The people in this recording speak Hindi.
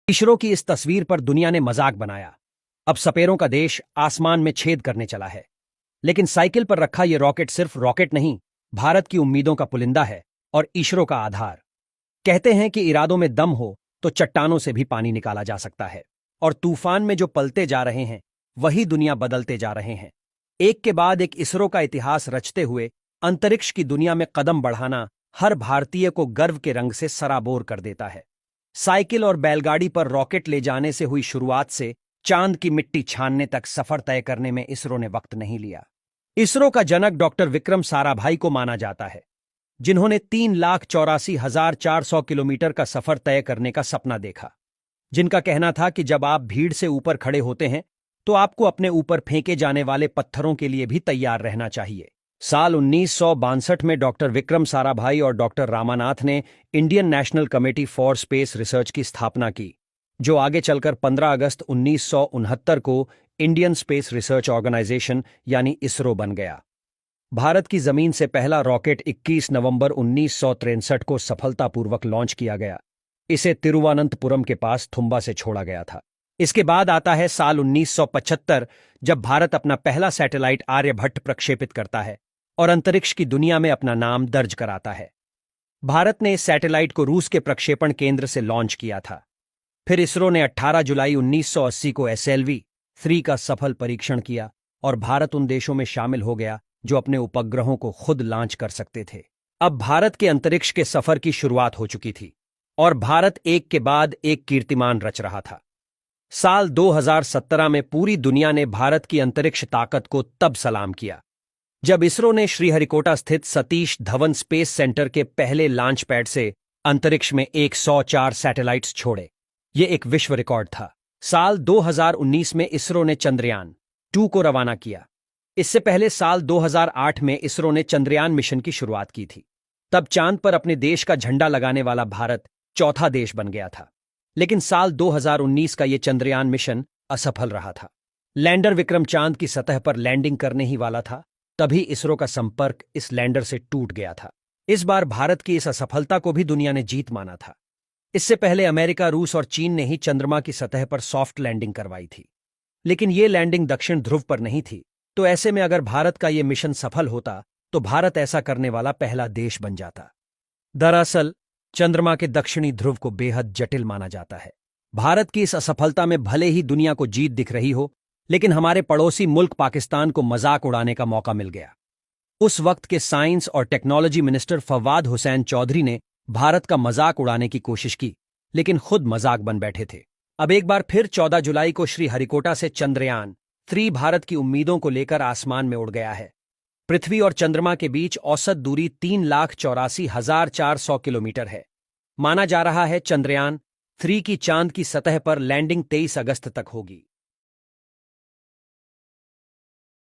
इसरो की इस तस्वीर पर दुनिया ने मजाक बनाया। अब सपेरों का देश आसमान में छेद करने चला है। लेकिन साइकिल पर रखा यह रॉकेट सिर्फ रॉकेट नहीं, भारत की उम्मीदों का पुलिंदा है और इसरो का आधार। कहते हैं कि इरादों में दम हो तो चट्टानों से भी पानी निकाला जा सकता है। और तूफान में जो पलते जा रहे हैं वही दुनिया बदलते जा रहे हैं। एक के बाद एक इसरो का इतिहास रचते हुए अंतरिक्ष की दुनिया में कदम बढ़ाना हर भारतीय को गर्व के रंग से सराबोर कर देता है। साइकिल और बैलगाड़ी पर रॉकेट ले जाने से हुई शुरुआत से चांद की मिट्टी छानने तक सफर तय करने में इसरो ने वक्त नहीं लिया। इसरो का जनक डॉक्टर विक्रम साराभाई को माना जाता है, जिन्होंने 3,84,400 किलोमीटर का सफर तय करने का सपना देखा। जिनका कहना था कि जब आप भीड़ से ऊपर खड़े होते हैं तो आपको अपने ऊपर फेंके जाने वाले पत्थरों के लिए भी तैयार रहना चाहिए। साल 1962 में डॉक्टर विक्रम साराभाई और डॉक्टर रामानाथ ने Indian national committee for space research की स्थापना की, जो आगे चलकर 15 अगस्त 1969 को इंडियन स्पेस रिसर्च ऑर्गेनाइजेशन यानी इसरो बन गया। भारत की जमीन से पहला रॉकेट 21 नवंबर 1963 को सफलतापूर्वक लॉन्च किया गया। इसे तिरुवनंतपुरम के पास थुम्बा से छोड़ा गया था। इसके बाद आता है साल 1975, जब भारत अपना पहला सैटेलाइट आर्यभट्ट प्रक्षेपित करता है और अंतरिक्ष की दुनिया में अपना नाम दर्ज कराता है। भारत ने इस सैटेलाइट को रूस के प्रक्षेपण केंद्र से लॉन्च किया था। फिर इसरो ने 18 जुलाई 1980 को SLV-3 का सफल परीक्षण किया और भारत उन देशों में शामिल हो गया जो अपने उपग्रहों को खुद लॉन्च कर सकते थे। अब भारत के अंतरिक्ष के सफर की शुरुआत हो चुकी थी और भारत एक के बाद एक कीर्तिमान रच रहा था। साल 2017 में पूरी दुनिया ने भारत की अंतरिक्ष ताकत को तब सलाम किया जब इसरो ने श्रीहरिकोटा स्थित सतीश धवन स्पेस सेंटर के पहले लॉन्च पैड से अंतरिक्ष में 104 सैटेलाइट्स छोड़े। ये एक विश्व रिकॉर्ड था। साल 2019 में इसरो ने चंद्रयान-2 को रवाना किया। इससे पहले साल 2008 में इसरो ने चंद्रयान मिशन की शुरुआत की थी। तब चांद पर अपने देश का झंडा लगाने वाला भारत चौथा देश बन गया था। लेकिन साल 2019 का यह चंद्रयान मिशन असफल रहा था। लैंडर विक्रम चांद की सतह पर लैंडिंग करने ही वाला था, तभी इसरो का संपर्क इस लैंडर से टूट गया था। इस बार भारत की इस असफलता को भी दुनिया ने जीत माना था। इससे पहले अमेरिका, रूस और चीन ने ही चंद्रमा की सतह पर सॉफ्ट लैंडिंग करवाई थी। लेकिन यह लैंडिंग दक्षिण ध्रुव पर नहीं थी, तो ऐसे में अगर भारत का यह मिशन सफल होता तो भारत ऐसा करने वाला पहला देश बन जाता। दरअसल चंद्रमा के दक्षिणी ध्रुव को बेहद जटिल माना जाता है। भारत की इस असफलता में भले ही दुनिया को जीत दिख रही हो, लेकिन हमारे पड़ोसी मुल्क पाकिस्तान को मजाक उड़ाने का मौका मिल गया। उस वक्त के साइंस और टेक्नोलॉजी मिनिस्टर फवाद हुसैन चौधरी ने भारत का मजाक उड़ाने की कोशिश की, लेकिन खुद मजाक बन बैठे थे। अब एक बार फिर 14 जुलाई को श्रीहरिकोटा से चंद्रयान-3 भारत की उम्मीदों को लेकर आसमान में उड़ गया है। पृथ्वी और चंद्रमा के बीच औसत दूरी 3,84,400 किलोमीटर है। माना जा रहा है चंद्रयान-3 की चांद की सतह पर लैंडिंग 23 अगस्त तक होगी।